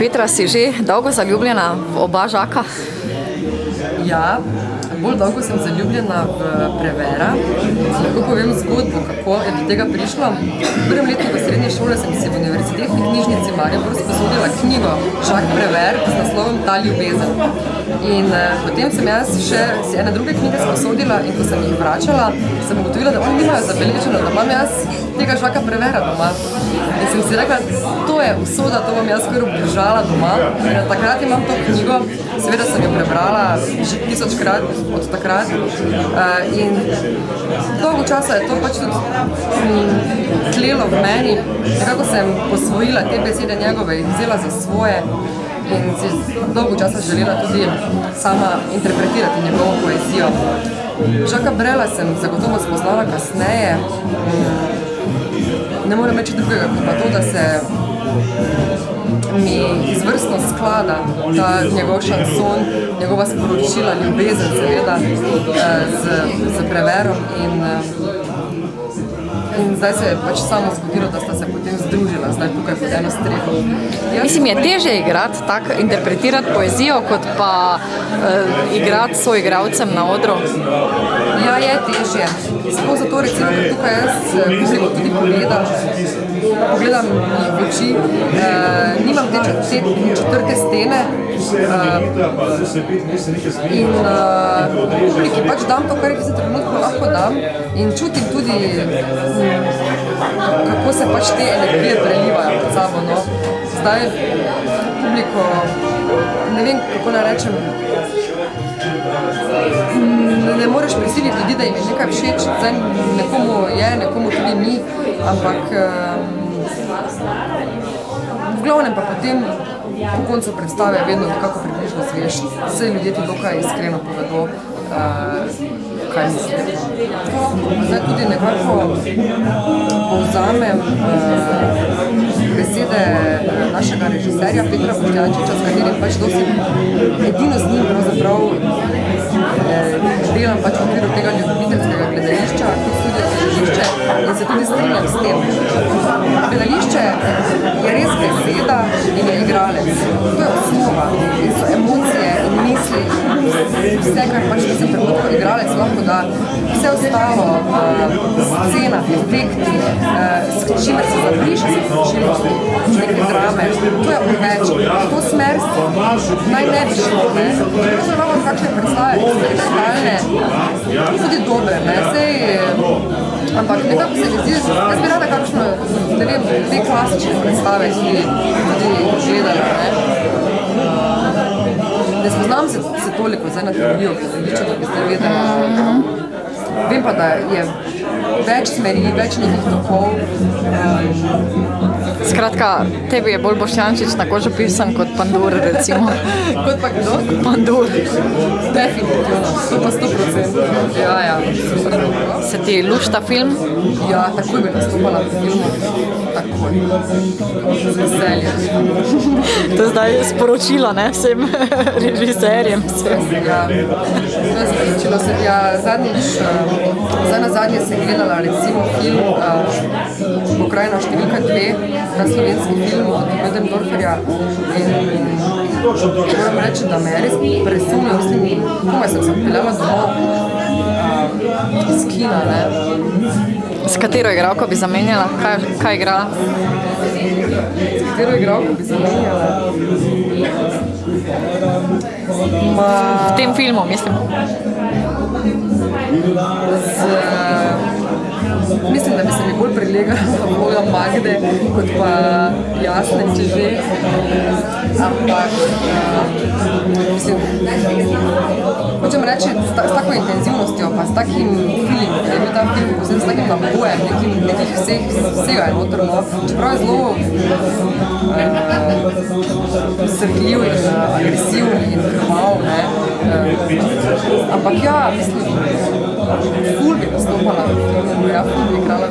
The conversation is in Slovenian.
Petra, si že dolgo zaljubljena v oba Žaka? Ja, bolj dolgo sem zaljubljena v Prevera. Lahko povem zgodbo, kako je do tega prišlo. V prvem letniku srednje šole sem si v Univerzitetni knjižnici Maribor sposodila knjigo Žak Prever z naslovom Ta ljubezen. In potem sem jaz še si ene druge knjige sposodila in ko sem jih vračala, sem ugotovila, da oni nimajo zabeleženo, da imam jaz tega Žaka Prevera doma. In sem si rekla, to je usoda, to bom jaz kar obdržala doma. In takrat imam to knjigo, seveda sem jo prebrala že 1000-krat od takrat. In dolgo časa je to pač tudi tlelo v meni. Nekako sem posvojila te besede njegove in vzela za svoje. In si dolgo časa želela tudi sama interpretirati njegovo poezijo. Žaka Brela sem zagotovo spoznala kasneje. Ne morem reči drugega, kot pa to, da se mi izvrstno sklada ta njegov šanson, njegova sporočila, ljubezen seveda z Preverom in zdaj se je pač samo zgodilo, da sta se potem združila, zdaj tukaj pod eno streho. Mislim, je teže igrati, tako interpretirati poezijo, kot pa igrati soigralcem na odru? Ja, je težje. Sploh zato recimo, ker tukaj jaz publiko tudi pogledam v oči, nimam te četrte stene in publiki pač dam to, kar se trenutno lahko dam in čutim tudi, kako se pač te energije prelivajo med sabo. No. Zdaj publiko, ne vem, kako naj rečem, ne moreš prisiliti ljudi, da jim je nekaj všeč, zdaj nekomu je, nekomu tudi ni, ampak v glavnem pa potem po koncu predstave vedno nekako približno zveš, vse ljudje ti dokaj iskreno povedo, kaj mislijo. Zdaj tudi nekako povzamem besede našega režiserja Petra Boštjančiča, s katerim pač dosti edino z njim pravzaprav delam pač v okviru tega ljubiteljskega gledališča, kot studio gledališče in se tudi strinjam s tem. Gledališče je res beseda in je igralec. To je osnova in so emocije in misli, vse, kar pač nisem trenutno igralec lahko da, vse ostalo, scena, efekti, s čimer se zabriše se počilo, neke drame, to je odveč. To smer naj ne bi šlo, ne? Pravzaprav kakšne predstave, eksperimentalne, tudi dobre, ne? Sej, ampak nekako se mi zdi, jaz bi rada kakšno, ne vem, te klasične predstave tudi gledala, ne? Ne spoznam se toliko zdaj na teorijo gledališča, da bi zdaj vedela. Vem pa, da je več smeri, več nekih tokov. Skratka, tebi je bolj Boštjančič na kožo pisan kot Pandur, recimo. Kot pa kdo? Pandur. Definitivno, to pa 100%. Ja. Se ti lušta film? Ja, takoj bi nastopala v filmu. Takoj. Z veseljem. To je zdaj sporočilo, ne, vsem režiserjem. Ja, to je sporočilo. Ja, zdaj na zadnje sem gledala recimo film Pokrajina številka 2, na slovenski film od Möderndorferja in moram reči, da me je res presunil, mislim, komaj sem se peljala domov iz kina, ne. S katero igralko bi zamenjala? Kaj igrala? S katero igralko bi zamenjala? V tem filmu, mislim. Mislim, da bi se mi bolj prilegala vloga Magde, kot pa Jasne, če že. Ampak, mislim, hočem reči, s tako intenzivnostjo, pa s takim feelingom, da je bil ta film posebno s takim nabojem, nekih vsega je notrno, čeprav je zelo srhljiv in agresiven in krvav, ne. Ampak ja, mislim, ful bi nastopala, ja, ful bi igrala.